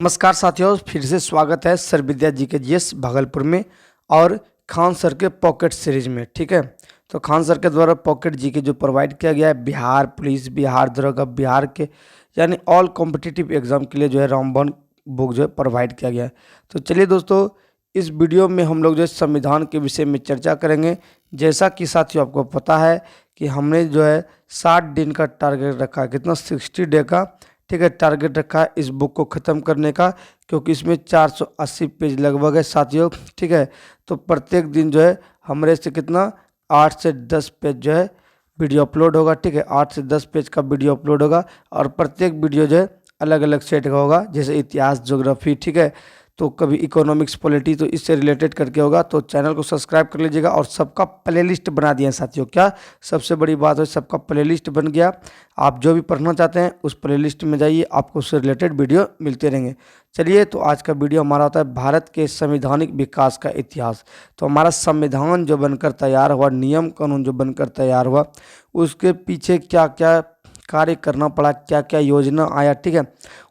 नमस्कार साथियों, फिर से स्वागत है सर विद्या जी के जीएस भागलपुर में और खान सर के पॉकेट सीरीज में। ठीक है, तो खान सर के द्वारा पॉकेट जी के जो प्रोवाइड किया गया है बिहार पुलिस, बिहार दरोगा, बिहार के यानी ऑल कॉम्पिटिटिव एग्जाम के लिए जो है रामबन बुक जो है प्रोवाइड किया गया है। तो चलिए दोस्तों, इस वीडियो में हम लोग जो है संविधान के विषय में चर्चा करेंगे। जैसा कि साथियों आपको पता है कि हमने जो है 60 दिन का टारगेट रखा है, कितना 60 डे का, ठीक है, टारगेट रखा है इस बुक को ख़त्म करने का, क्योंकि इसमें 480 पेज लगभग है साथियों। ठीक है, तो प्रत्येक दिन जो है हमारे से कितना 8 से 10 पेज जो है वीडियो अपलोड होगा। ठीक है, 8 से 10 पेज का वीडियो अपलोड होगा और प्रत्येक वीडियो जो है अलग अलग सेट का होगा, जैसे इतिहास, ज्योग्राफी, ठीक है, तो कभी इकोनॉमिक्स, पॉलिटी, तो इससे रिलेटेड करके होगा। तो चैनल को सब्सक्राइब कर लीजिएगा और सबका प्लेलिस्ट बना दिया है साथियों। क्या सबसे बड़ी बात है, सबका प्लेलिस्ट बन गया। आप जो भी पढ़ना चाहते हैं उस प्लेलिस्ट में जाइए, आपको उससे रिलेटेड वीडियो मिलते रहेंगे। चलिए, तो आज का वीडियो हमारा होता है भारत के संवैधानिक विकास का इतिहास। तो हमारा संविधान जो बनकर तैयार हुआ, नियम कानून जो बनकर तैयार हुआ, उसके पीछे क्या क्या कार्य करना पड़ा, क्या क्या योजना आया, ठीक है,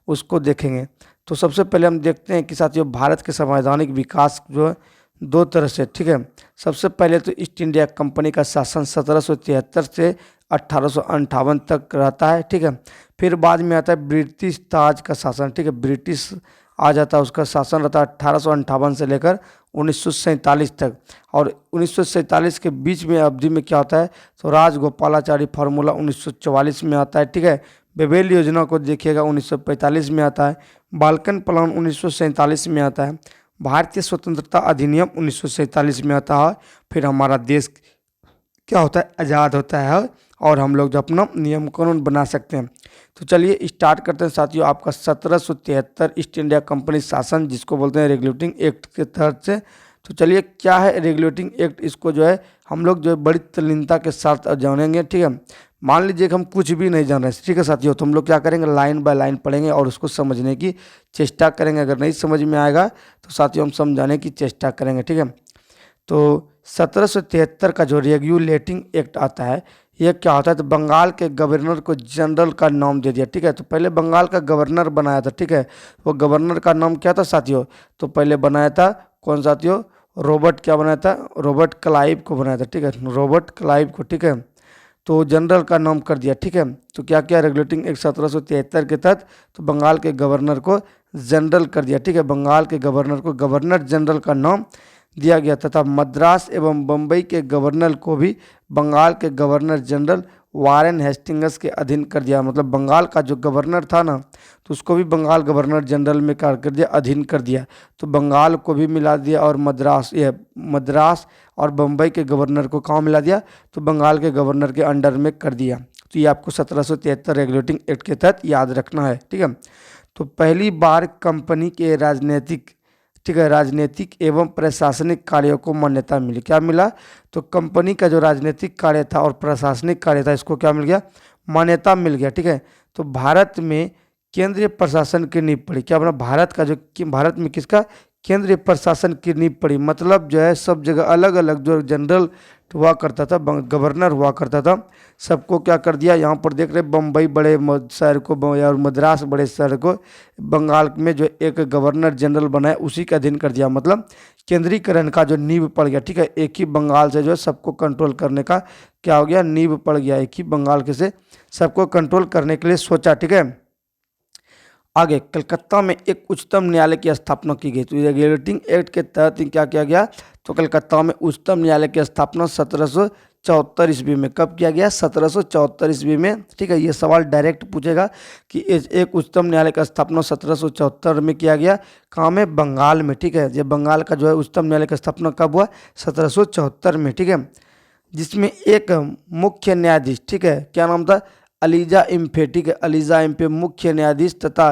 उसको देखेंगे। तो सबसे पहले हम देखते हैं कि साथियों भारत के संवैधानिक विकास जो है दो तरह से, ठीक है। सबसे पहले तो ईस्ट इंडिया कंपनी का शासन 1773 से 1858 तक रहता है, ठीक है। फिर बाद में आता है ब्रिटिश ताज का शासन, ठीक है, ब्रिटिश आ जाता है, उसका शासन रहता है 1858 से लेकर 1947 तक। और 1947 के बीच में अवधि में क्या होता है, तो राजगोपालाचारी फार्मूला 1944 में आता है, ठीक है। बेबेल योजना को देखिएगा 1945 में आता है। बाल्कन प्लान 1947 में आता है। भारतीय स्वतंत्रता अधिनियम 1947 में आता है। फिर हमारा देश क्या होता है, आज़ाद होता है और हम लोग जो अपना नियम कानून बना सकते हैं। तो चलिए स्टार्ट करते हैं साथियों। आपका 1773 ईस्ट इंडिया कंपनी शासन, जिसको बोलते हैं रेगुलेटिंग एक्ट के तहत से। तो चलिए, क्या है रेगुलेटिंग एक्ट, इसको जो है हम लोग जो है बड़ी तल्लीनता के साथ जानेंगे, ठीक है। मान लीजिए कि हम कुछ भी नहीं जान रहे, ठीक है साथियों, तो हम लोग क्या करेंगे, लाइन बाय लाइन पढ़ेंगे और उसको समझने की चेष्टा करेंगे। अगर नहीं समझ में आएगा तो साथियों हम समझाने की चेष्टा करेंगे, ठीक है। तो 1773 का जो रेगुलेटिंग एक्ट आता है, ये क्या होता है, तो बंगाल के गवर्नर को जनरल का नाम दे दिया, ठीक है। तो पहले बंगाल का गवर्नर बनाया था, ठीक है। वो गवर्नर का नाम क्या था साथियों, तो पहले बनाया था कौन साथियों, रॉबर्ट, क्या बनाया था, रॉबर्ट क्लाइव को बनाया था, ठीक है, रॉबर्ट क्लाइव को, ठीक है। तो जनरल का नाम कर दिया, ठीक है। तो क्या क्या रेगुलेटिंग एक्ट 1773 के तहत, तो बंगाल के गवर्नर को जनरल कर दिया, ठीक है। बंगाल के गवर्नर को गवर्नर जनरल का नाम दिया गया तथा मद्रास एवं बम्बई के गवर्नर को भी बंगाल के गवर्नर जनरल वारेन हेस्टिंग्स के अधीन कर दिया। मतलब बंगाल का जो गवर्नर था ना, तो उसको भी बंगाल गवर्नर जनरल में कर दिया, अधीन कर दिया। तो बंगाल को भी मिला दिया और मद्रास और बम्बई के गवर्नर को कहाँ मिला दिया, तो बंगाल के गवर्नर के अंडर में कर दिया। तो ये आपको 1773 रेगुलेटिंग एक्ट के तहत याद रखना है, ठीक है। तो पहली बार कंपनी के राजनीतिक, ठीक है, राजनीतिक एवं प्रशासनिक कार्यों को मान्यता मिली। क्या मिला, तो कंपनी का जो राजनीतिक कार्य था और प्रशासनिक कार्य था, इसको क्या मिल गया, मान्यता मिल गया, ठीक है। तो भारत में केंद्रीय प्रशासन की नींव पड़ी। क्या बना, भारत का जो, भारत में किसका, केंद्रीय प्रशासन की नींव पड़ी। मतलब जो है सब जगह अलग अलग जो जनरल हुआ करता था, गवर्नर हुआ करता था, सबको क्या कर दिया, यहाँ पर देख रहे बम्बई बड़े शहर को और मद्रास बड़े शहर को बंगाल में जो एक गवर्नर जनरल बनाया उसी के अधीन कर दिया। मतलब केंद्रीकरण का जो नींव पड़ गया, ठीक है। एक ही बंगाल से जो है सबको कंट्रोल करने का क्या हो गया, नींव पड़ गया। एक ही बंगाल के से सबको कंट्रोल करने के लिए सोचा, ठीक है। आगे कलकत्ता में एक उच्चतम न्यायालय की स्थापना की गई। तो रेगुलेटिंग एक्ट के तहत क्या किया गया, तो कलकत्ता में उच्चतम न्यायालय की स्थापना 1774 ईस्वी में। कब किया गया, 1774 ईस्वी में, ठीक है। ये सवाल डायरेक्ट पूछेगा कि एक उच्चतम न्यायालय का स्थापना 1774 में किया गया, कहाँ में, बंगाल में, ठीक है। ये बंगाल का जो है उच्चतम न्यायालय का स्थापना कब हुआ, 1774 में, ठीक है। जिसमें एक मुख्य न्यायाधीश, ठीक है, क्या नाम था, अलीजा इम्फे, ठीक है, अलीजा इम्फे मुख्य न्यायाधीश तथा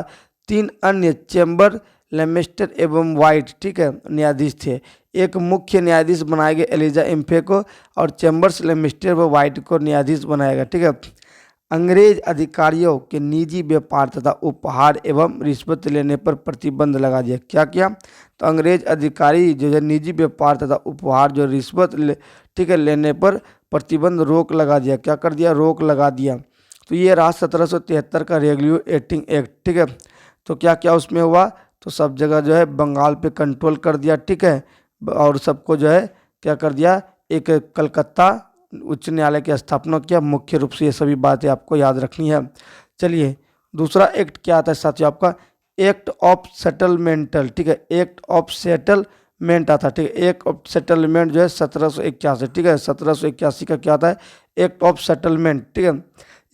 3 अन्य चैम्बर, लेमेस्टर एवं वाइट, ठीक है, न्यायाधीश थे। एक मुख्य न्यायाधीश बनाए गए एलिजा इम्फे को और चैम्बर्स, लेमेस्टर व वाइट को न्यायाधीश बनाया गया, ठीक है। अंग्रेज अधिकारियों के निजी व्यापार तथा उपहार एवं रिश्वत लेने पर प्रतिबंध लगा दिया। क्या किया, तो अंग्रेज अधिकारी जो है निजी व्यापार तथा उपहार जो रिश्वत ठीक है लेने पर प्रतिबंध, रोक लगा दिया। क्या कर दिया, रोक लगा दिया। तो ये रहा 1773 का रेगुलेटिंग एक्ट, ठीक है। तो क्या क्या उसमें हुआ, तो सब जगह जो है बंगाल पे कंट्रोल कर दिया, ठीक है। और सबको जो है क्या कर दिया, एक कलकत्ता उच्च न्यायालय की स्थापना किया। मुख्य रूप से ये सभी बातें आपको याद रखनी है। चलिए दूसरा एक्ट क्या आता है साथियों, आपका एक्ट ऑफ सेटलमेंटल, ठीक है। एक्ट ऑफ सेटलमेंट आता है, ठीक है। एक्ट ऑफ सेटलमेंट जो है 1781, ठीक है। 1781 का क्या आता है, एक्ट ऑफ सेटलमेंट, ठीक है।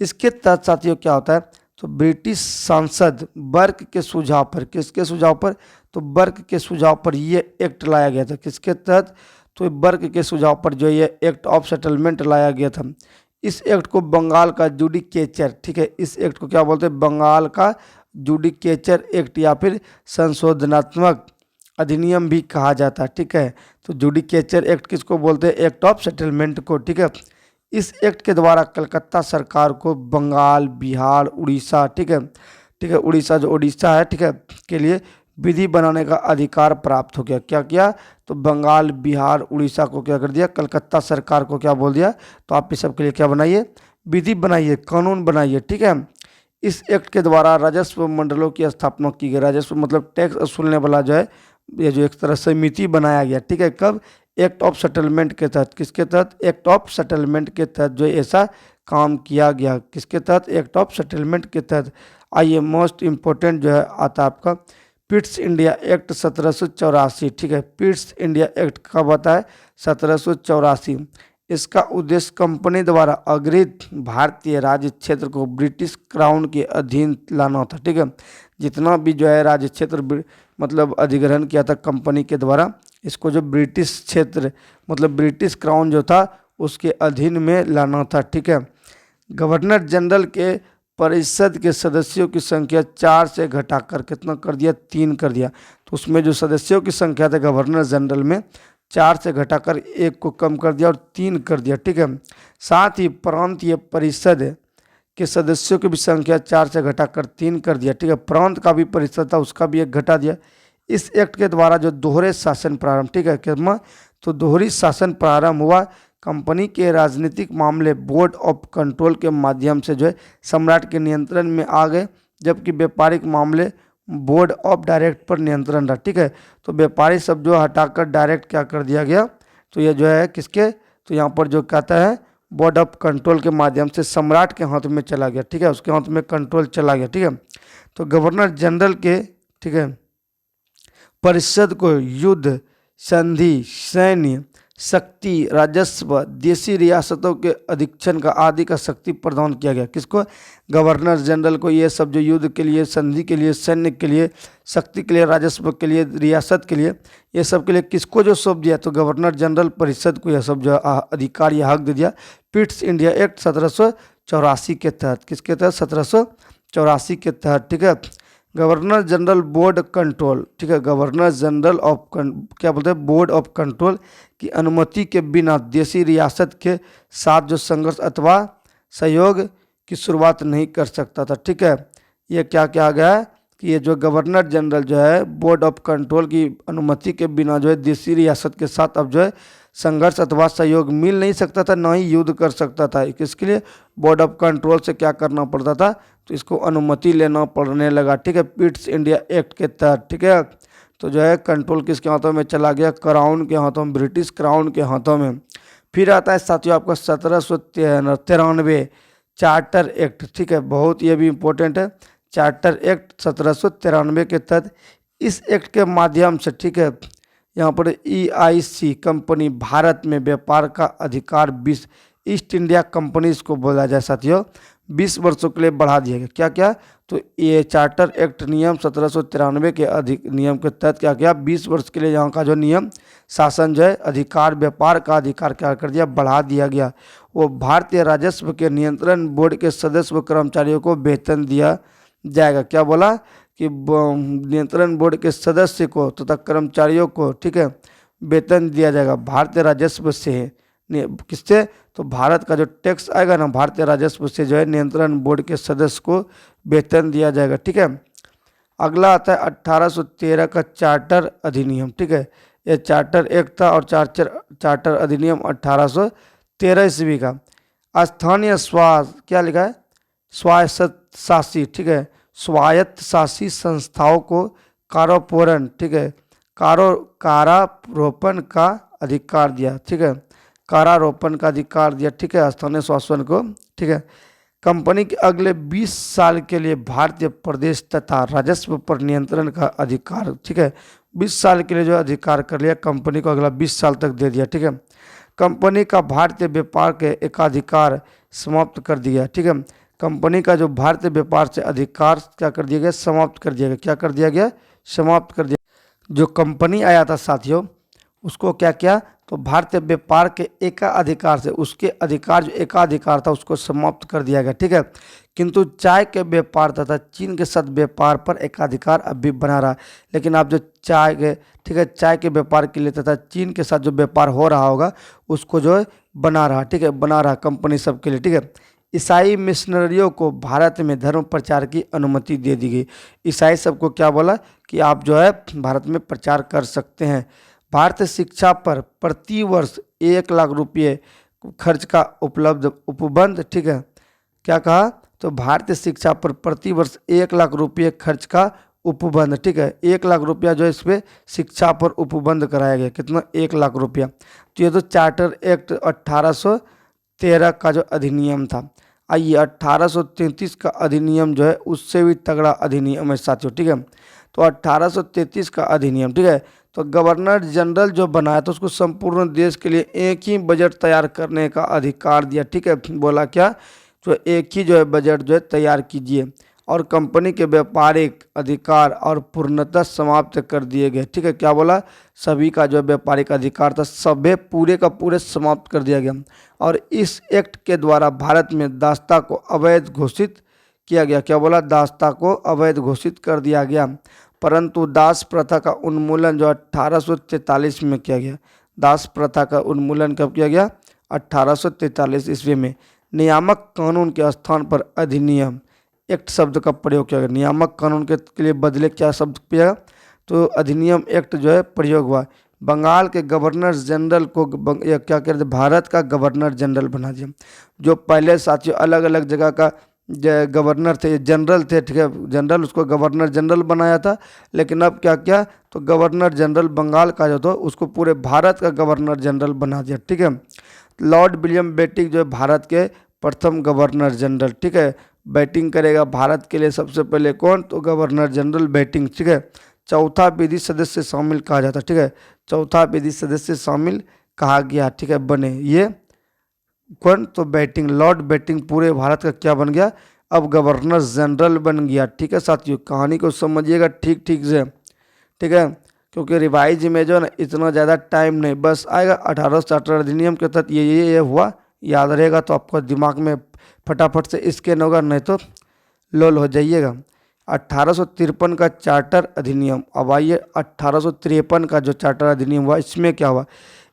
इसके तहत साथियों क्या होता है, तो ब्रिटिश सांसद बर्क के सुझाव पर, किसके सुझाव पर, तो बर्क के सुझाव पर ये एक्ट लाया गया था। किसके तहत, तो बर्क के सुझाव पर जो ये एक्ट ऑफ सेटलमेंट लाया गया था। इस एक्ट को बंगाल का जुडिकेचर, ठीक है, इस एक्ट को क्या बोलते हैं, बंगाल का जुडिकेचर एक्ट या फिर संशोधनात्मक अधिनियम भी कहा जाता है, ठीक है। तो जुडिकेचर एक्ट किसको बोलते हैं, एक्ट ऑफ सेटलमेंट को, ठीक है। इस एक्ट के द्वारा कलकत्ता सरकार को बंगाल, बिहार, उड़ीसा, ठीक है, ठीक है, उड़ीसा जो उड़ीसा है, ठीक है, के लिए विधि बनाने का अधिकार प्राप्त हो गया। क्या किया, तो बंगाल, बिहार, उड़ीसा को क्या कर दिया, कलकत्ता सरकार को क्या बोल दिया, तो आप इस सब के लिए क्या बनाइए, विधि बनाइए, कानून बनाइए, ठीक है। इस एक्ट के द्वारा राजस्व मंडलों की स्थापना की गई। राजस्व मतलब टैक्स वसूलने वाला जो है, ये जो एक तरह समिति बनाया गया, ठीक है। कब, एक्ट ऑफ सेटलमेंट के तहत। किसके तहत, एक्ट ऑफ सेटलमेंट के तहत जो ऐसा काम किया गया। किसके तहत, एक्ट ऑफ सेटलमेंट के तहत। आइए मोस्ट इम्पोर्टेंट जो है आता है आपका पिट्स इंडिया एक्ट 1784, ठीक है। पिट्स इंडिया एक्ट कब आता है, 1784। इसका उद्देश्य कंपनी द्वारा अग्रहित भारतीय राज्य क्षेत्र को ब्रिटिश क्राउन के अधीन लाना था, ठीक है। जितना भी जो है राज्य क्षेत्र मतलब अधिग्रहण किया था कंपनी के द्वारा, इसको जो ब्रिटिश क्षेत्र मतलब ब्रिटिश क्राउन जो था उसके अधीन में लाना था, ठीक है। गवर्नर जनरल के परिषद के सदस्यों की संख्या 4 से घटाकर कितना कर दिया, 3 कर दिया। तो उसमें जो सदस्यों की संख्या था गवर्नर जनरल में 4 से घटाकर 1 को कम कर दिया और 3 कर दिया, ठीक है। साथ ही प्रांतीय परिषद के सदस्यों की भी संख्या 4 से घटाकर 3 कर दिया, ठीक है। प्रांत का भी परिषद था उसका भी 1 घटा दिया। इस एक्ट के द्वारा जो दोहरे शासन प्रारंभ, ठीक है, क्या, तो दोहरी शासन प्रारंभ हुआ। कंपनी के राजनीतिक मामले बोर्ड ऑफ कंट्रोल के माध्यम से जो है सम्राट के नियंत्रण में आ गए, जबकि व्यापारिक मामले बोर्ड ऑफ डायरेक्ट पर नियंत्रण रहा, ठीक है। तो व्यापारी सब जो हटाकर डायरेक्ट क्या कर दिया गया, तो ये जो है किसके, तो यहाँ पर जो कहता है बोर्ड ऑफ कंट्रोल के माध्यम से सम्राट के हाथ में चला गया, ठीक है, उसके हाथ में कंट्रोल चला गया, ठीक है। तो गवर्नर जनरल के, ठीक है, परिषद को युद्ध, संधि, सैन्य शक्ति, राजस्व, देशी रियासतों के अधीक्षण का आदि का शक्ति प्रदान किया गया। किसको, गवर्नर जनरल को ये सब जो युद्ध के लिए, संधि के लिए, सैन्य के लिए, शक्ति के लिए, राजस्व के लिए, रियासत के लिए, ये सब के लिए किसको जो सौंप दिया, तो गवर्नर जनरल परिषद को यह सब जो अधिकार या हक दे दिया। पिट्स इंडिया एक्ट 1784 के तहत, किसके तहत, 1784 के तहत, ठीक है। गवर्नर जनरल बोर्ड कंट्रोल, ठीक है, गवर्नर जनरल ऑफ क्या बोलते हैं, बोर्ड ऑफ कंट्रोल की अनुमति के बिना देशी रियासत के साथ जो संघर्ष अथवा सहयोग की शुरुआत नहीं कर सकता था, ठीक है। ये क्या क्या गया है कि ये जो गवर्नर जनरल जो है बोर्ड ऑफ कंट्रोल की अनुमति के बिना जो है देशी रियासत के साथ अब जो है संघर्ष अथवा सहयोग मिल नहीं सकता था, ना ही युद्ध कर सकता था। किसके लिए, बोर्ड ऑफ कंट्रोल से क्या करना पड़ता था, तो इसको अनुमति लेना पड़ने लगा, ठीक है, पिट्स इंडिया एक्ट के तहत, ठीक है। तो जो है कंट्रोल किसके हाथों में चला गया, क्राउन के हाथों में, ब्रिटिश क्राउन के हाथों में। फिर आता है साथियों आपका 1793 चार्टर एक्ट, ठीक है, बहुत ये भी इम्पोर्टेंट है। चार्टर एक्ट 1793 के तहत इस एक्ट के माध्यम से, ठीक है, यहाँ पर EIC कंपनी भारत में व्यापार का अधिकार 20 ईस्ट इंडिया कंपनी इसको बोला जाए साथियों, 20 वर्षों के लिए बढ़ा दिया गया। क्या क्या, तो ये चार्टर एक्ट नियम 1793 के नियम के तहत क्या किया, 20 वर्ष के लिए यहाँ का जो नियम शासन जो है अधिकार, व्यापार का अधिकार क्या कर दिया, बढ़ा दिया गया। वो भारतीय राजस्व के नियंत्रण बोर्ड के सदस्य व कर्मचारियों को वेतन दिया जाएगा। क्या बोला कि नियंत्रण बोर्ड के सदस्य को तथा कर्मचारियों को, ठीक है, वेतन दिया जाएगा भारतीय राजस्व से। किससे, तो भारत का जो टैक्स आएगा ना, भारतीय राजस्व से जो है नियंत्रण बोर्ड के सदस्य को वेतन दिया जाएगा, ठीक है। अगला आता है 1813 का चार्टर अधिनियम, ठीक है, ये चार्टर एक्ट था और चार्टर अधिनियम 1813 ईस्वी का। स्थानीय क्या लिखा है, स्वायत्त शासी, ठीक है, स्वायत्त शासी संस्थाओं को कारोपोरन, ठीक है, कारारोपण का अधिकार दिया, ठीक है, कारारोपण का अधिकार दिया, ठीक है, स्थानीय शासन को, ठीक है। कंपनी के अगले 20 साल के लिए भारतीय प्रदेश तथा राजस्व पर नियंत्रण का अधिकार, ठीक है, 20 साल के लिए जो अधिकार कर लिया कंपनी को, अगला 20 साल तक दे दिया, ठीक है। कंपनी का भारतीय व्यापार के एकाधिकार समाप्त कर दिया, ठीक है। कंपनी का जो भारतीय व्यापार से अधिकार क्या कर दिया गया, समाप्त कर दिया गया, क्या कर दिया गया, समाप्त कर दिया। जो कंपनी आया था साथियों, उसको क्या किया, तो भारतीय व्यापार के एकाधिकार से उसके अधिकार जो एकाधिकार था उसको समाप्त कर दिया गया, ठीक है। किंतु चाय के व्यापार तथा चीन के साथ व्यापार पर एकाधिकार अब भी बना रहा। लेकिन आप जो चाय के, ठीक है, चाय के व्यापार के लिए तथा चीन के साथ जो व्यापार हो रहा होगा उसको जो है बना रहा, ठीक है, बना रहा कंपनी सब के लिए, ठीक है। ईसाई मिशनरियों को भारत में धर्म प्रचार की अनुमति दे दी गई। ईसाई सबको क्या बोला कि आप जो है भारत में प्रचार कर सकते हैं। भारतीय शिक्षा पर प्रति वर्ष 1 लाख रुपये खर्च का उपबंध, ठीक है, क्या कहा, तो भारतीय शिक्षा पर प्रति वर्ष 1 लाख रुपये खर्च का उपबंध, ठीक है, 1 लाख रुपया जो है इस पर शिक्षा पर उपबंध कराया गया, कितना, 1 लाख रुपया। तो ये तो चार्टर एक्ट 1813 का जो अधिनियम था। आइए 1833 का अधिनियम जो है उससे भी तगड़ा अधिनियम है साथियों, ठीक है। तो 1833 का अधिनियम, ठीक है, तो गवर्नर जनरल जो बनाया था उसको संपूर्ण देश के लिए एक ही बजट तैयार करने का अधिकार दिया, ठीक है। बोला क्या, तो एक ही जो है बजट जो है तैयार कीजिए, और कंपनी के व्यापारिक अधिकार और पूर्णतः समाप्त कर दिए गए, ठीक है। क्या बोला, सभी का जो व्यापारिक अधिकार था सभी पूरे का पूरे समाप्त कर दिया गया। और इस एक्ट के द्वारा भारत में दास्ता को अवैध घोषित किया गया। क्या बोला, दास्ता को अवैध घोषित कर दिया गया। परंतु दास प्रथा का उन्मूलन जो 1843 में किया गया। दास प्रथा का उन्मूलन कब किया गया, 1843 ईस्वी में। नियामक कानून के स्थान पर अधिनियम एक्ट शब्द का प्रयोग किया गया। नियामक कानून के लिए बदले क्या शब्द किया, तो अधिनियम एक्ट जो है प्रयोग हुआ। बंगाल के गवर्नर जनरल को क्या कहते हैं, भारत का गवर्नर जनरल बना दिया। जो पहले साथियों अलग अलग जगह का गवर्नर थे, जनरल थे, ठीक है, जनरल, उसको गवर्नर जनरल बनाया था। लेकिन अब क्या किया, तो गवर्नर जनरल बंगाल का जो था उसको पूरे भारत का गवर्नर जनरल बना दिया, ठीक है। लॉर्ड विलियम बेटिंग जो है भारत के प्रथम गवर्नर जनरल, ठीक है। बैटिंग करेगा भारत के लिए सबसे पहले कौन, तो गवर्नर जनरल बेटिंग, ठीक है। चौथा विधि सदस्य शामिल कहा जाता है, ठीक है, चौथा विधि सदस्य शामिल कहा गया, ठीक है, बने ये कौन, तो बेटिंग, लॉर्ड बेटिंग पूरे भारत का क्या बन गया, अब गवर्नर जनरल बन गया, ठीक है। साथियों कहानी को समझिएगा ठीक ठीक से, ठीक है, क्योंकि रिवाइज में जो ना इतना ज़्यादा टाइम नहीं, बस आएगा 1860 अधिनियम के तहत ये हुआ, याद रहेगा तो आपको दिमाग में फटाफट से स्कैन होगा, नहीं तो लोल हो जाइएगा। 1853 का चार्टर अधिनियम। अब आइए 1853 का जो चार्टर अधिनियम हुआ इसमें क्या हुआ,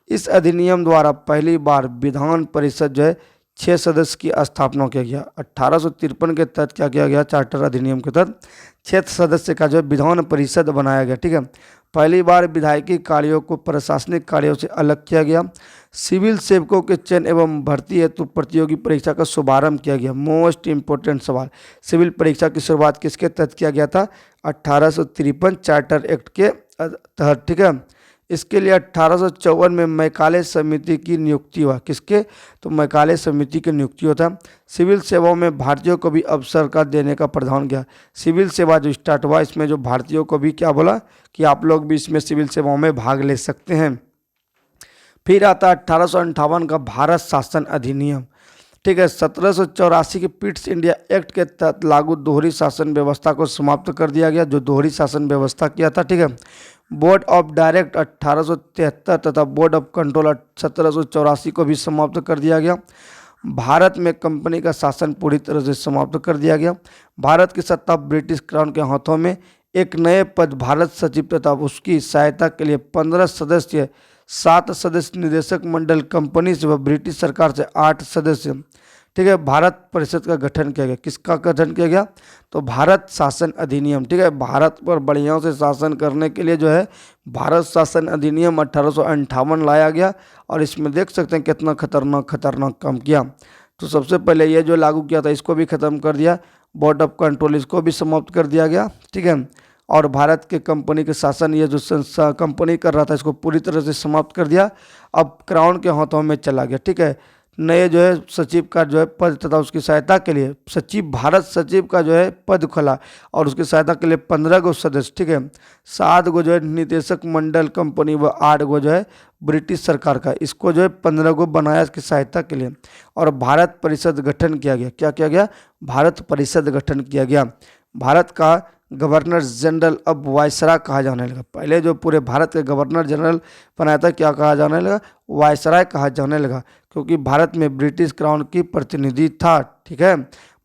इस अधिनियम द्वारा पहली बार विधान परिषद जो है 6 सदस्य की स्थापना किया गया। 1853 के तहत क्या किया गया, चार्टर अधिनियम के तहत 6 सदस्य का जो विधान परिषद बनाया गया, ठीक है। पहली बार विधायकी कार्यों को प्रशासनिक कार्यों से अलग किया गया। सिविल सेवकों के चयन एवं भर्ती हेतु प्रतियोगी परीक्षा का शुभारंभ किया गया। मोस्ट इंपोर्टेंट सवाल, सिविल परीक्षा की शुरुआत किसके तहत किया गया था, 1853 चार्टर एक्ट के तहत, ठीक है। इसके लिए 1854 में मैकाले समिति की नियुक्ति हुआ, किसके, तो मैकाले समिति की नियुक्ति होता। सिविल सेवाओं में भारतीयों को भी अवसर का देने का प्रावधान किया। सिविल सेवा जो स्टार्ट हुआ इसमें जो भारतीयों को भी क्या बोला कि आप लोग भी इसमें सिविल सेवाओं में भाग ले सकते हैं। फिर आता 1858 का भारत शासन अधिनियम, ठीक है। 1784 के पिट्स इंडिया एक्ट के तहत लागू दोहरी शासन व्यवस्था को समाप्त कर दिया गया, जो दोहरी शासन व्यवस्था किया था, ठीक है। बोर्ड ऑफ डायरेक्ट 1873 तथा बोर्ड ऑफ कंट्रोल 1784 को भी समाप्त कर दिया गया। भारत में कंपनी का शासन पूरी तरह से समाप्त कर दिया गया। भारत की सत्ता ब्रिटिश क्राउन के हाथों में। एक नए पद भारत सचिव तथा उसकी सहायता के लिए 15 सदस्य, 7 सदस्य निदेशक मंडल, कंपनी से व ब्रिटिश सरकार से 8 सदस्य, ठीक है। भारत परिषद का गठन किया गया। किसका गठन किया गया, तो भारत शासन अधिनियम, ठीक है। भारत पर बढ़िया से शासन करने के लिए जो है भारत शासन अधिनियम 1858 लाया गया, और इसमें देख सकते हैं कितना खतरनाक काम किया। तो सबसे पहले ये जो लागू किया था इसको भी ख़त्म कर दिया। बोर्ड ऑफ कंट्रोल इसको भी समाप्त कर दिया गया, ठीक है। और भारत के कंपनी के शासन ये जो कंपनी कर रहा था इसको पूरी तरह से समाप्त कर दिया, अब क्राउन के हाथों में चला गया, ठीक है। नए जो है सचिव का जो है पद तथा उसकी सहायता के लिए सचिव, भारत सचिव का जो है पद खुला और उसकी सहायता के लिए 15 गो सदस्य, ठीक है। 7 गो जो है निदेशक मंडल कंपनी व 8 गो जो है ब्रिटिश सरकार का, इसको जो है 15 गो बनाया इसकी सहायता के लिए। और भारत परिषद गठन किया गया, क्या किया गया, भारत परिषद गठन किया गया। भारत का गवर्नर जनरल अब वायसराय कहा जाने लगा, पहले जो पूरे भारत के गवर्नर जनरल बनाया था क्या कहा जाने लगा, वायसराय कहा जाने लगा, क्योंकि भारत में ब्रिटिश क्राउन की प्रतिनिधि था, ठीक है।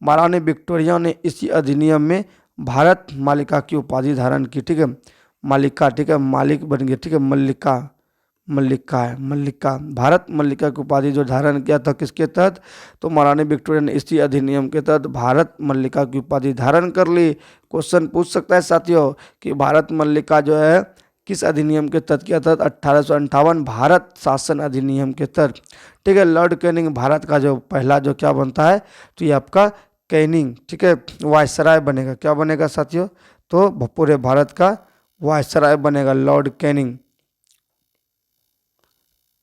महारानी विक्टोरिया ने इसी अधिनियम में भारत मालिका की उपाधि धारण की, ठीक है। मालिका, ठीक है, मालिक बन गया, ठीक है। मल्लिका, मल्लिका है, मल्लिका, भारत मल्लिका की उपाधि जो धारण किया था किसके तहत, तो महारानी विक्टोरिया ने इसी अधिनियम के तहत भारत मल्लिका की उपाधि धारण कर ली। क्वेश्चन पूछ सकता है साथियों कि भारत मल्लिका जो है किस अधिनियम के तहत किया था, 1858 भारत शासन अधिनियम के तहत, ठीक है। लॉर्ड कैनिंग भारत का जो पहला जो क्या बनता है, तो ये आपका कैनिंग, ठीक है, वायसराय बनेगा, क्या बनेगा साथियों, तो पूरे भारत का वायसराय बनेगा लॉर्ड कैनिंग।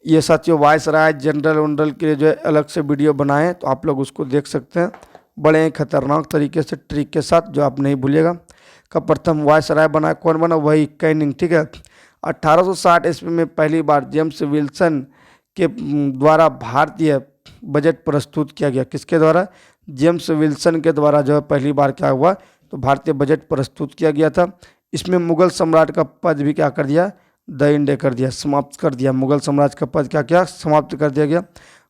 ये साथियों वायसराय जनरल वनरल के लिए जो है अलग से वीडियो बनाए तो आप लोग उसको देख सकते हैं, बड़े ही खतरनाक तरीके से ट्रिक के साथ, जो आप नहीं भूलिएगा। का प्रथम वायसराय बना कौन बना, वही कैनिंग, ठीक है। 1860 ईस्वी में पहली बार जेम्स विल्सन के द्वारा भारतीय बजट प्रस्तुत किया गया, किसके द्वारा, जेम्स विल्सन के द्वारा जो है पहली बार क्या हुआ, तो भारतीय बजट प्रस्तुत किया गया था। इसमें मुगल सम्राट का पद भी क्या कर दिया, द इंडे कर दिया, समाप्त कर दिया, मुगल साम्राज्य का पद क्या क्या समाप्त कर दिया गया।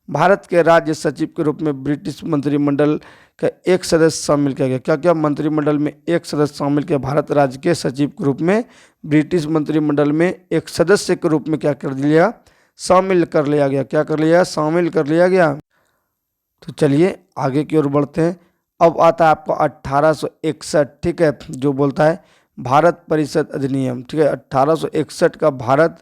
भारत के राज्य सचिव के रूप में ब्रिटिश मंत्रिमंडल का एक सदस्य शामिल किया गया, क्या क्या मंत्रिमंडल में एक सदस्य शामिल किया, भारत राज्य के सचिव के रूप में ब्रिटिश मंत्रिमंडल में एक सदस्य के रूप में क्या कर दिया, शामिल कर लिया गया, क्या कर लिया, शामिल कर लिया गया। तो चलिए आगे की ओर बढ़ते हैं। अब आता है आपको 1861, ठीक है, जो बोलता है भारत परिषद अधिनियम, ठीक है। 1861 का भारत,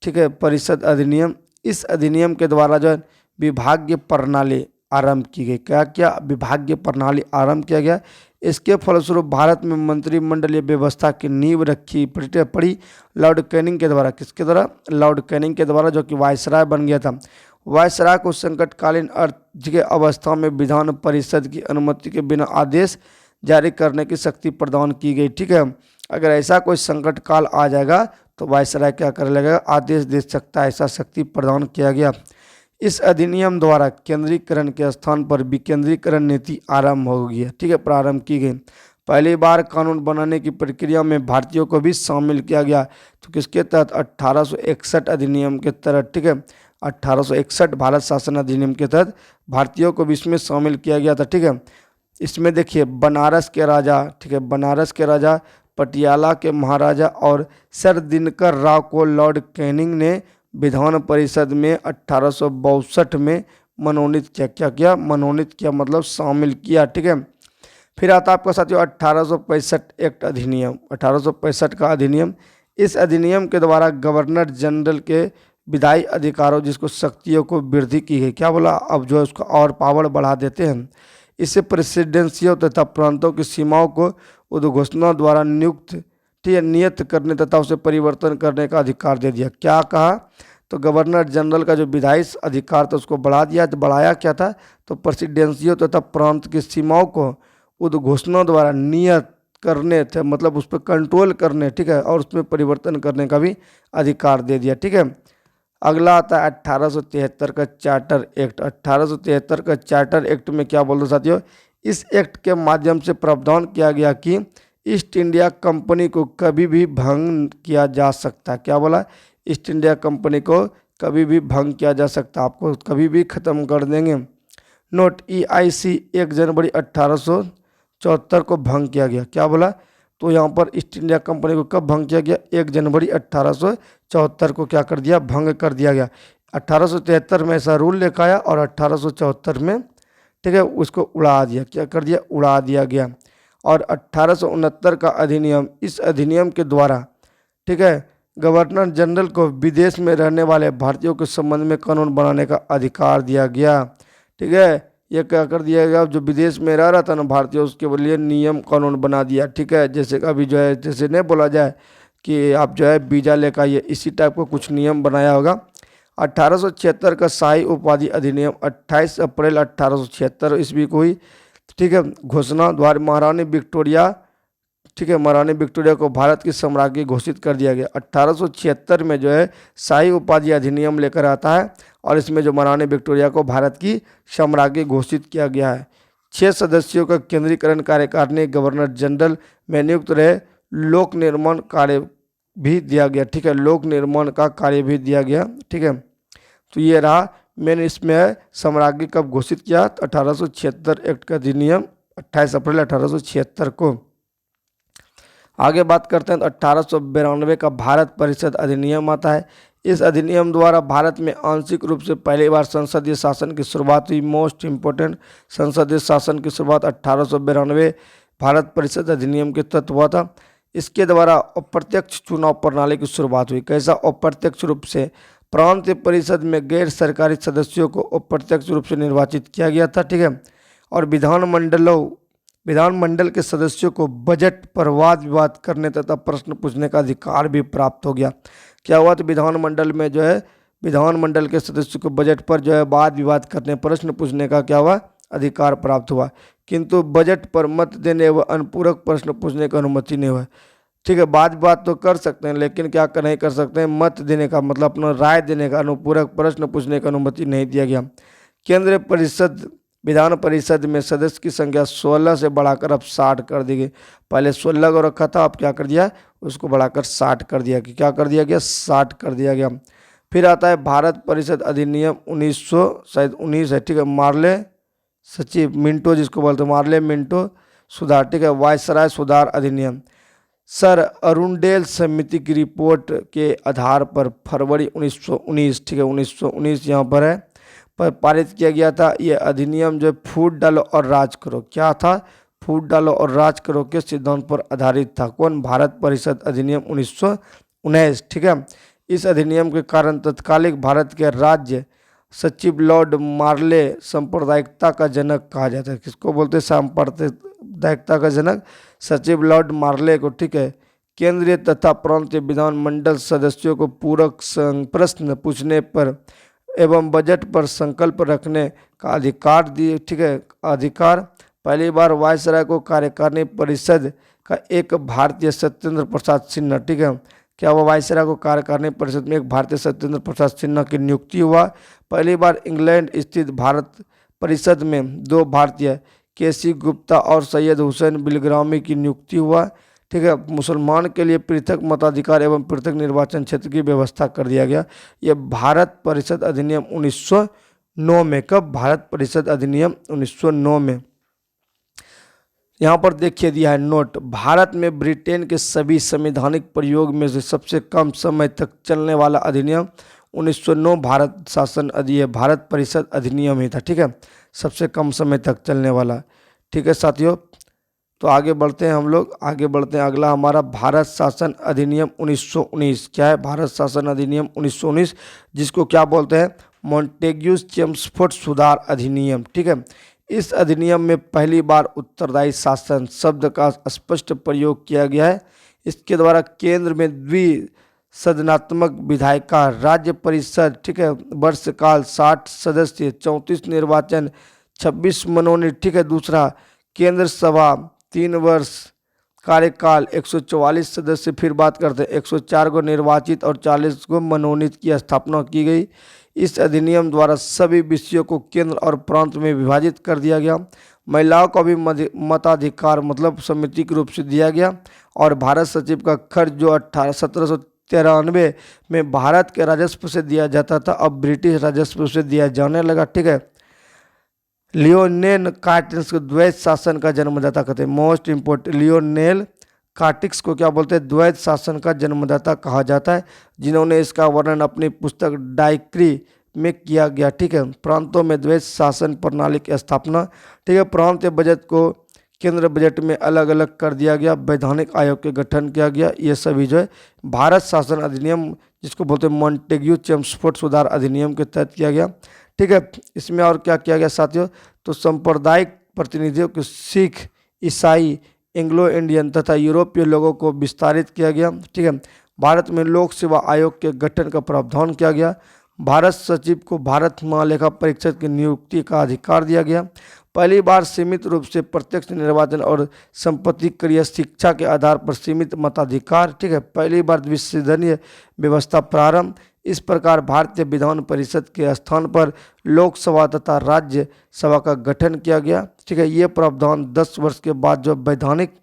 ठीक है, परिषद अधिनियम। इस अधिनियम के द्वारा जो है विभागीय प्रणाली आरंभ की गई, क्या क्या विभागीय प्रणाली आरंभ किया गया। इसके फलस्वरूप भारत में मंत्रिमंडलीय व्यवस्था की नींव रखी पड़ी लॉर्ड कैनिंग के द्वारा, किसके द्वारा, लॉर्ड कैनिंग के द्वारा, जो कि वायसराय बन गया था। वायसराय को संकटकालीन अर्थ की अवस्था में विधान परिषद की अनुमति के बिना आदेश जारी करने की शक्ति प्रदान की गई, ठीक है। अगर ऐसा कोई संकट काल आ जाएगा तो वायसराय क्या कर लेगा, आदेश दे सकता है, ऐसा शक्ति प्रदान किया गया। इस अधिनियम द्वारा केंद्रीकरण के स्थान पर विकेंद्रीकरण नीति आरंभ हो गई है, ठीक है, प्रारंभ की गई। पहली बार कानून बनाने की प्रक्रिया में भारतीयों को भी शामिल किया गया, तो किसके तहत, 1861 अधिनियम के तहत, ठीक है। 1861 भारत शासन अधिनियम के तहत भारतीयों को भी इसमें शामिल किया गया था, ठीक है। इसमें देखिए बनारस के राजा, ठीक है, बनारस के राजा, पटियाला के महाराजा और सर दिनकर राव को लॉर्ड कैनिंग ने विधान परिषद में 1862 में मनोनीत किया, क्या किया, मनोनीत किया मतलब शामिल किया, ठीक है। फिर आता आपका साथियों 1865 एक्ट अधिनियम, 1865 का अधिनियम। इस अधिनियम के द्वारा गवर्नर जनरल के विधायी अधिकारों जिसको शक्तियों को वृद्धि की गई, क्या बोला, अब जो है उसको और पावर बढ़ा देते हैं। इससे प्रेसिडेंसियों तथा प्रांतों की सीमाओं को उद्घोषणा द्वारा नियत करने तथा उसे परिवर्तन करने का अधिकार दे दिया। क्या कहा, तो गवर्नर जनरल का जो विधायी अधिकार था उसको बढ़ा दिया। तो बढ़ाया क्या था, तो प्रेसिडेंसियों तथा प्रांत की सीमाओं को उद्घोषणा द्वारा नियत करने थे, मतलब उस पर कंट्रोल करने, ठीक है, और उसमें परिवर्तन करने का भी अधिकार दे दिया, ठीक है। अगला आता है 1873 का चार्टर एक्ट। 1873 का चार्टर एक्ट में क्या बोल रहे साथियों, इस एक्ट के माध्यम से प्रावधान किया गया कि ईस्ट इंडिया कंपनी को कभी भी भंग किया जा सकता है, क्या बोला, ईस्ट इंडिया कंपनी को कभी भी भंग किया जा सकता, आपको कभी भी ख़त्म कर देंगे। नोट EIC 1 जनवरी 1874 को भंग किया गया, क्या बोला, तो यहाँ पर ईस्ट इंडिया कंपनी को कब भंग किया गया, 1 जनवरी 1874 को क्या कर दिया, भंग कर दिया गया। 1873 में ऐसा रूल लेकर आया और 1874 में, ठीक है, उसको उड़ा दिया, क्या कर दिया, उड़ा दिया गया। और 1869 का अधिनियम, इस अधिनियम के द्वारा, ठीक है, गवर्नर जनरल को विदेश में रहने वाले भारतीयों के संबंध में कानून बनाने का अधिकार दिया गया, ठीक है। ये क्या कर दिया गया, जो विदेश में रह रहा था ना भारतीय, उसके लिए नियम कानून बना दिया, ठीक है। जैसे अभी जो है, जैसे नहीं बोला जाए कि आप जो है वीजा लेकर आइए, इसी टाइप का कुछ नियम बनाया होगा। 1876 का शाही उपाधि अधिनियम 28 अप्रैल 1876 ईस्वी को हुई, ठीक है। घोषणा द्वारा महारानी विक्टोरिया, ठीक है, महारानी विक्टोरिया को भारत की सम्राज्ञी घोषित कर दिया गया। 1876 में जो है शाही उपाधि अधिनियम लेकर आता है, और इसमें जो महारानी विक्टोरिया को भारत की सम्राज्ञी घोषित किया गया है। 6 सदस्यों का केंद्रीकरण कार्यकारिणी गवर्नर जनरल में नियुक्त रहे। लोक निर्माण कार्य भी दिया गया, ठीक है, लोक निर्माण का कार्य भी दिया गया, ठीक है। तो ये रहा मेन, इसमें है सम्राज्ञी कब घोषित किया, 1876 एक्ट का अधिनियम 28 अप्रैल 1876 को। आगे बात करते हैं तो 1892 का भारत परिषद अधिनियम आता है। इस अधिनियम द्वारा भारत में आंशिक रूप से पहली बार संसदीय शासन की शुरुआत हुई। मोस्ट इम्पोर्टेंट, संसदीय शासन की शुरुआत 1892 भारत परिषद अधिनियम के तहत हुआ था। इसके द्वारा अप्रत्यक्ष चुनाव प्रणाली की शुरुआत हुई। कैसा? अप्रत्यक्ष रूप से प्रांतीय परिषद में गैर सरकारी सदस्यों को अप्रत्यक्ष रूप से निर्वाचित किया गया था, ठीक है। और विधानमंडल के सदस्यों को बजट पर वाद विवाद करने तथा प्रश्न पूछने का अधिकार भी प्राप्त हो गया। क्या हुआ? तो विधानमंडल में जो है विधानमंडल के सदस्यों को बजट पर जो है वाद विवाद करने, प्रश्न पूछने का क्या हुआ? अधिकार प्राप्त हुआ। किंतु बजट पर मत देने व अनुपूरक प्रश्न पूछने की अनुमति नहीं हुआ, ठीक है। वाद विवाद तो कर सकते हैं, लेकिन क्या नहीं कर सकते हैं, मत देने का मतलब अपना राय देने का, अनुपूरक प्रश्न पूछने की अनुमति नहीं दिया गया। केंद्रीय परिषद, विधान परिषद में सदस्य की संख्या 16 से बढ़ाकर अब 60 कर दी गई। पहले 16 को रखा था, अब क्या कर दिया, उसको बढ़ाकर 60 कर दिया। कि क्या कर दिया गया? 60 कर दिया गया। फिर आता है भारत परिषद अधिनियम 1919 है, ठीक है। मार्ले सचिव मिंटो, जिसको बोलते हैं मार्ले मिंटो सुधार, ठीक है। वायसराय सुधार अधिनियम सर अरुणडेल समिति की रिपोर्ट के आधार पर फरवरी 1919, ठीक है, 1919 यहाँ पर है, पर पारित किया गया था। ये अधिनियम जो फूट डालो और राज करो, क्या था? फूट डालो और राज करो के सिद्धांत पर आधारित था। कौन? भारत परिषद अधिनियम 1919, ठीक है। इस अधिनियम के कारण तत्कालिक भारत के राज्य सचिव लॉर्ड मार्ले सांप्रदायिकता का जनक कहा जाता है। किसको बोलते हैं? सांप्रदायिकता का जनक सचिव लॉर्ड मार्ले को, ठीक है। केंद्रीय तथा प्रांतीय विधानमंडल सदस्यों को पूरक प्रश्न पूछने पर एवं बजट पर संकल्प रखने का अधिकार दिए, ठीक है। अधिकार पहली बार वायसराय को कार्यकारिणी परिषद का एक भारतीय सत्येंद्र प्रसाद सिन्हा, ठीक है। क्या हुआ? वायसराय को कार्यकारिणी परिषद में एक भारतीय सत्येंद्र प्रसाद सिन्हा की नियुक्ति हुआ। पहली बार इंग्लैंड स्थित भारत परिषद में 2 भारतीय, केसी गुप्ता और सैयद हुसैन बिलग्रामी की नियुक्ति हुआ, ठीक है। मुसलमान के लिए पृथक मताधिकार एवं पृथक निर्वाचन क्षेत्र की व्यवस्था कर दिया गया। यह भारत परिषद अधिनियम 1909 में। कब? भारत परिषद अधिनियम 1909 में। यहाँ पर देखिए दिया है नोट, भारत में ब्रिटेन के सभी संवैधानिक प्रयोग में से सबसे कम समय तक चलने वाला अधिनियम 1909 भारत परिषद अधिनियम ही था, ठीक है। सबसे कम समय तक चलने वाला, ठीक है साथियों। तो आगे बढ़ते हैं हम लोग, आगे बढ़ते हैं। अगला हमारा भारत शासन अधिनियम 1919। क्या है? भारत शासन अधिनियम 1919, जिसको क्या बोलते हैं? मॉन्टेग्यूस चेम्सफोर्ड सुधार अधिनियम, ठीक है। इस अधिनियम में पहली बार उत्तरदायी शासन शब्द का स्पष्ट प्रयोग किया गया है। इसके द्वारा केंद्र में द्विसदनात्मक विधायिका राज्य परिषद, ठीक है, वर्षकाल 60 सदस्य, 34 निर्वाचन, 26 मनोनीत, ठीक है। दूसरा केंद्र सभा 3 वर्ष कार्यकाल, 144 सदस्य। फिर बात करते हैं 104 को निर्वाचित और 40 को मनोनीत की स्थापना की गई। इस अधिनियम द्वारा सभी विषयों को केंद्र और प्रांत में विभाजित कर दिया गया। महिलाओं को भी मताधिकार मतलब समिति के रूप से दिया गया। और भारत सचिव का खर्च जो 1793 में भारत के राजस्व से दिया जाता था, अब ब्रिटिश राजस्व से दिया जाने लगा, ठीक है। लियोनेल कार्टिक्स को द्वैत शासन का जन्मदाता कहते हैं। मोस्ट इंपोर्टेंट, लियोनेल कार्टिक्स को क्या बोलते हैं? द्वैत शासन का जन्मदाता कहा जाता है, जिन्होंने इसका वर्णन अपनी पुस्तक डाइक्री में किया गया, ठीक है। प्रांतों में द्वैत शासन प्रणाली की स्थापना, ठीक है। प्रांतीय बजट को केंद्र बजट में अलग अलग कर दिया गया। वैधानिक आयोग के गठन किया गया। ये सभी जो है भारत शासन अधिनियम, जिसको बोलते हैं मॉन्टेग्यू चेम्सफोर्ड सुधार अधिनियम के तहत किया गया, ठीक है। इसमें और क्या किया गया साथियों, तो सांप्रदायिक प्रतिनिधियों को सिख, ईसाई, एंग्लो इंडियन तथा यूरोपीय लोगों को विस्तारित किया गया। ठीक है। भारत में लोक सेवा आयोग के गठन का प्रावधान किया गया। भारत सचिव को भारत महालेखा परीक्षक की नियुक्ति का अधिकार दिया गया। पहली बार सीमित रूप से प्रत्यक्ष निर्वाचन और संपत्ति कर या शिक्षा के आधार पर सीमित मताधिकार। ठीक है। पहली बार द्विसदनीय व्यवस्था प्रारंभ। इस प्रकार भारतीय विधान परिषद के स्थान पर लोकसभा तथा राज्य सभा का गठन किया गया। ठीक है। ये प्रावधान 10 वर्ष के बाद जो वैधानिक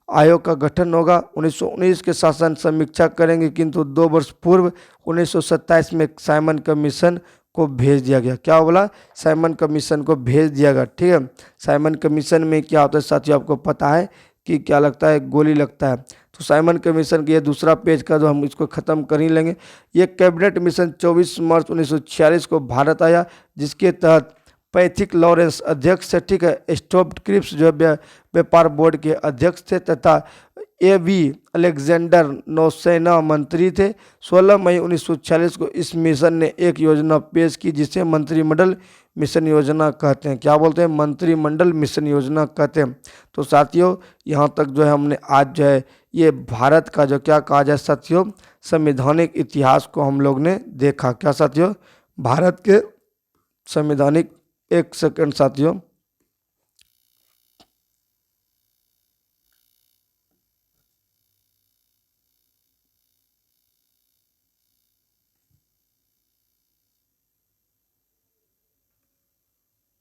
आयोग का गठन होगा। 1919 के शासन समीक्षा करेंगे, किंतु 2 वर्ष पूर्व 1927 में साइमन कमीशन को भेज दिया गया। क्या बोला, साइमन कमीशन को भेज दिया गया। ठीक है। साइमन कमीशन में क्या होता है साथियों, आपको पता है कि क्या लगता है, गोली लगता है। तो साइमन कमीशन के ये दूसरा पेज का जो हम इसको ख़त्म कर ही लेंगे। ये कैबिनेट मिशन 24 मार्च 1946 को भारत आया, जिसके तहत पैथिक लॉरेंस अध्यक्ष थे। ठीक है। स्टोप्ड क्रिप्स जो व्यापार बोर्ड के अध्यक्ष थे तथा A.V. अलेक्जेंडर नौसेना मंत्री थे। 16 मई 1946 को इस मिशन ने एक योजना पेश की जिसे मंत्रिमंडल मिशन योजना कहते हैं। क्या बोलते हैं, मंत्रिमंडल मिशन योजना कहते हैं। तो साथियों यहाँ तक जो है हमने आज जो है ये भारत का जो क्या कहा जाए साथियों, संवैधानिक इतिहास को हम लोग ने देखा। क्या साथियों, भारत के संवैधानिक, एक सेकंड साथियों,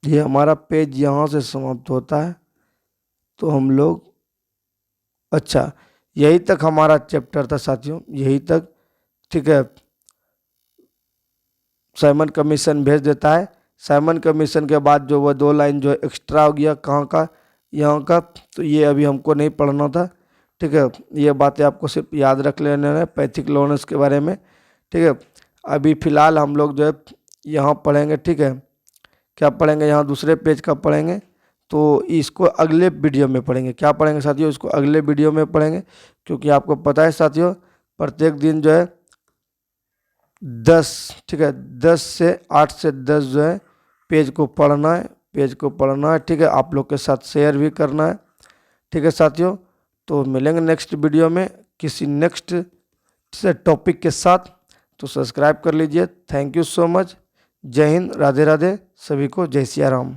ये हमारा पेज यहाँ से समाप्त होता है। तो हम लोग, अच्छा यही तक हमारा चैप्टर था साथियों, यही तक। ठीक है। साइमन कमीशन भेज देता है। साइमन कमीशन के बाद जो वह 2 लाइन जो एक्स्ट्रा हो गया, कहाँ का, यहाँ का, तो ये अभी हमको नहीं पढ़ना था। ठीक है। ये बातें आपको सिर्फ याद रख लेना है पैथिक लॉरेंस के बारे में। ठीक है। अभी फ़िलहाल हम लोग जो है यहाँ पढ़ेंगे। ठीक है। क्या पढ़ेंगे, यहाँ दूसरे पेज का पढ़ेंगे। तो इसको अगले वीडियो में पढ़ेंगे। क्या पढ़ेंगे साथियों, इसको अगले वीडियो में पढ़ेंगे, क्योंकि आपको पता है साथियों प्रत्येक दिन जो है 10, ठीक है, 10 से 8 से 10 जो है पेज को पढ़ना है, पेज को पढ़ना है। ठीक है। आप लोग के साथ शेयर भी करना है। ठीक है साथियों। तो मिलेंगे नेक्स्ट वीडियो में किसी नेक्स्ट से टॉपिक के साथ। तो सब्सक्राइब कर लीजिए। Thank you so much. जय हिंद, राधे राधे, सभी को जय सिया राम।